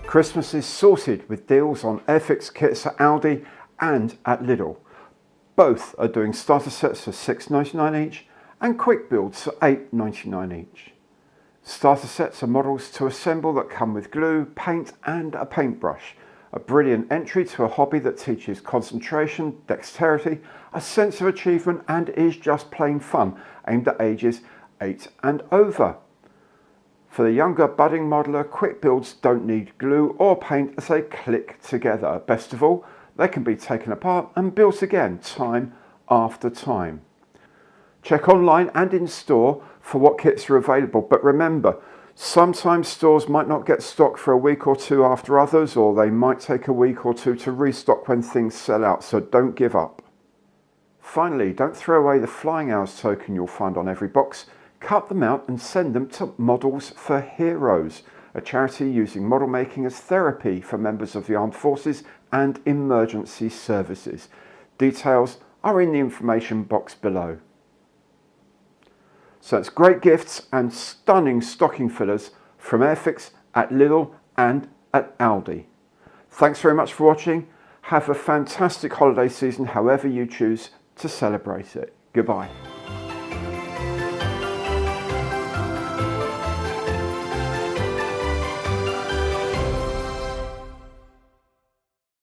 Christmas is sorted with deals on Airfix kits at ALDI and at LIDL. Both are doing starter sets for $6.99 each and quick builds for $8.99 each. Starter sets are models to assemble that come with glue, paint and a paintbrush. A brilliant entry to a hobby that teaches concentration, dexterity, a sense of achievement and is just plain fun, aimed at ages 8 and over. For the younger budding modeler, quick builds don't need glue or paint as they click together. Best of all, they can be taken apart and built again time after time. Check online and in store for what kits are available, but remember, sometimes stores might not get stock for a week or two after others, or they might take a week or two to restock when things sell out, so don't give up. Finally, don't throw away the flying hours token you'll find on every box. Cut them out and send them to Models for Heroes, a charity using model making as therapy for members of the armed forces and emergency services. Details are in the information box below. So it's great gifts and stunning stocking fillers from Airfix at LIDL and at ALDI. Thanks very much for watching. Have a fantastic holiday season however you choose to celebrate it. Goodbye.